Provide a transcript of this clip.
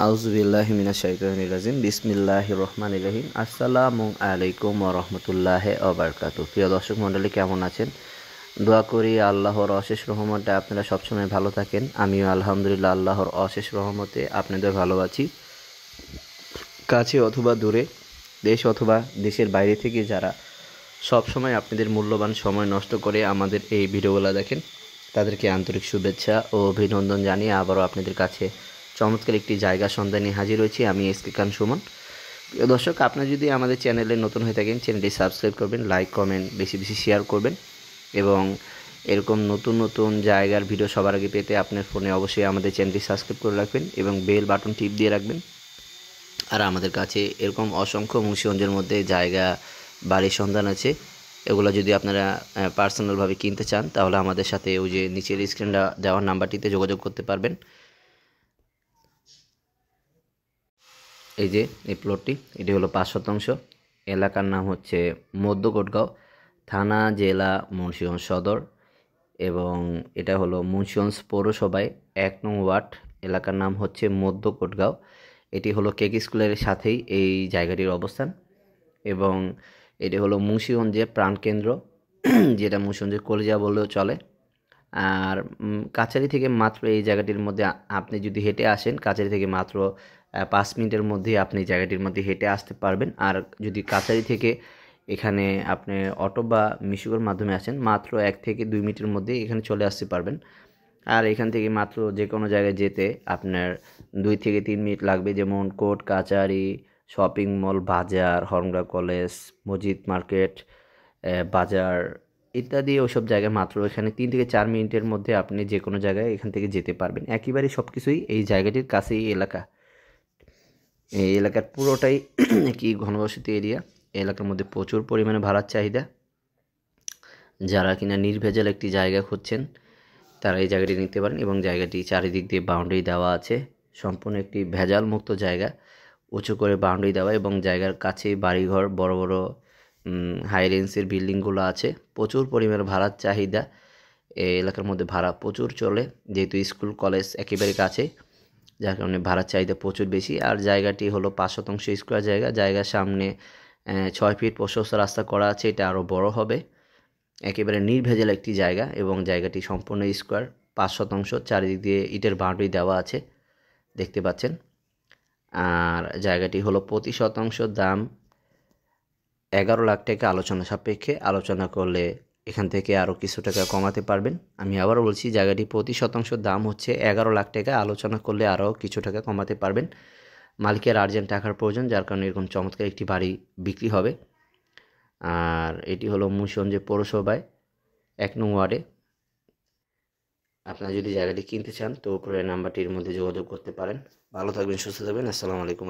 আউযুবিল্লাহি মিনাশ শাইতানির রাজিম বিসমিল্লাহির রহমানির রহিম। আসসালামু আলাইকুম ওয়া রাহমাতুল্লাহি ওয়া বারাকাতুহু। প্রিয় দর্শক মণ্ডলী, কেমন আছেন? দোয়া করি আল্লাহর অশেষ রহমতে আপনারা সবসময় ভালো থাকেন। আমিও আলহামদুলিল্লাহ আল্লাহর অশেষ রহমতে আপনাদের ভালো আছি। কাছে অথবা দূরে, দেশ অথবা দেশের বাইরে থেকে যারা সবসময় আপনাদের মূল্যবান সময় নষ্ট করে আমাদের এই ভিডিওগুলো দেখেন, তাদেরকে আন্তরিক শুভেচ্ছা ও অভিনন্দন জানিয়ে আবারও আপনাদের কাছে চমৎকার একটি জায়গা সন্ধানে হাজির হয়েছি। আমি এসকে খান সুমন। প্রিয় দর্শক, আপনারা যদি আমাদের চ্যানেলে নতুন হয়ে থাকেন, চ্যানেলটি সাবস্ক্রাইব করবেন, লাইক কমেন্ট বেশি বেশি শেয়ার করবেন এবং এরকম নতুন নতুন জায়গার ভিডিও সবার আগে পেতে আপনার ফোনে অবশ্যই আমাদের চ্যানেলটি সাবস্ক্রাইব করে রাখবেন এবং বেল বাটন টিপ দিয়ে রাখবেন। আর আমাদের কাছে এরকম অসংখ্য মুন্সিগঞ্জের মধ্যে জায়গা বাড়ির সন্ধান আছে। এগুলো যদি আপনারা পার্সোনালভাবে কিনতে চান তাহলে আমাদের সাথে ওই যে নিচের স্ক্রিনটা দেওয়ার নাম্বারটিতে যোগাযোগ করতে পারবেন। এই যে এই প্লটটি, এটি হলো ৫ শতাংশ। এলাকার নাম হচ্ছে মধ্য কোটগাঁও, থানা জেলা মুন্সিগঞ্জ সদর এবং এটা হলো মুন্সিগঞ্জ পৌরসভায় ১ নং ওয়ার্ড। এলাকার নাম হচ্ছে মধ্য কোটগাঁও। এটি হলো কেক স্কুলের সাথেই এই জায়গাটির অবস্থান এবং এটি হলো মুন্সিগঞ্জের প্রাণকেন্দ্র, যেটা মুন্সিগঞ্জের কলিজা বললেও চলে। আর কাছারি থেকে মাত্র এই জায়গাটির মধ্যে আপনি যদি হেঁটে আসেন, কাছারি থেকে মাত্র ৫ মিনিটের মধ্যে আপনি এই জায়গাটির মধ্যে হেঁটে আসতে পারবেন। আর যদি কাছারি থেকে এখানে আপনি অটো বা মিশুকের মাধ্যমে আসেন, মাত্র ১ থেকে ২ মিনিটের মধ্যেই এখানে চলে আসতে পারবেন। আর এখান থেকে মাত্র যে কোনো জায়গায় যেতে আপনার ২ থেকে ৩ মিনিট লাগবে, যেমন কোর্ট কাছারি, শপিং মল, বাজার, হরমুগা কলেজ, মসজিদ মার্কেট, বাজার ইত্যাদি ওসব জায়গায় মাত্র এখানে ৩ থেকে ৪ মিনিটের মধ্যে আপনি যে কোনো জায়গায় এখান থেকে যেতে পারবেন। একেবারেই সব কিছুই এই জায়গাটির কাছেই এলাকা। এই এলাকার পুরোটাই কি ঘনবসতি এরিয়া। এলাকার মধ্যে প্রচুর পরিমাণে ভাড়ার চাহিদা। যারা কিনা নির্ভেজাল একটি জায়গা খুঁজছেন তারা এই জায়গাটি নিতে পারেন এবং জায়গাটি চারিদিক দিয়ে বাউন্ডারি দেওয়া আছে। সম্পূর্ণ একটি ভেজাল মুক্ত জায়গা, উঁচু করে বাউন্ডারি দেওয়া এবং জায়গার কাছেই বাড়িঘর, বড় বড় হাই রেঞ্জের বিল্ডিংগুলো আছে। প্রচুর পরিমাণে ভাড়ার চাহিদা। এই এলাকার মধ্যে ভাড়া প্রচুর চলে, যেহেতু স্কুল কলেজ একেবারে কাছে, যার কারণে ভাড়ার চাহিদা প্রচুর বেশি। আর জায়গাটি হলো ৫ শতাংশ স্কোয়ার জায়গা। জায়গার সামনে ৬ ফিট প্রশস্ত রাস্তা করা আছে, এটা আরও বড় হবে। একেবারে নির্ভেজাল একটি জায়গা এবং জায়গাটি সম্পূর্ণ স্কোয়ার, ৫ শতাংশ, চারিদিক দিয়ে ইটের বাউন্ডারি দেওয়া আছে, দেখতে পাচ্ছেন। আর জায়গাটি হলো প্রতি শতাংশ দাম ১১ লাখ টাকা আলোচনা সাপেক্ষে। আলোচনা করলে এখান থেকে আরও কিছু টাকা কমাতে পারবেন। আমি আবারও বলছি, জায়গাটি প্রতি শতাংশ দাম হচ্ছে ১১ লাখ টাকা। আলোচনা করলে আরও কিছু টাকা কমাতে পারবেন। মালিকের আর্জেন্ট টাকার প্রয়োজন, যার কারণে এরকম চমৎকার একটি বাড়ি বিক্রি হবে। আর এটি হলো মুন্সিগঞ্জ পৌরসভায় ১ নং ওয়ার্ডে। আপনারা যদি জায়গাটি কিনতে চান তো উপরের নাম্বারটির মধ্যে যোগাযোগ করতে পারেন। ভালো থাকবেন, সুস্থ থাকবেন। আসসালামু আলাইকুম।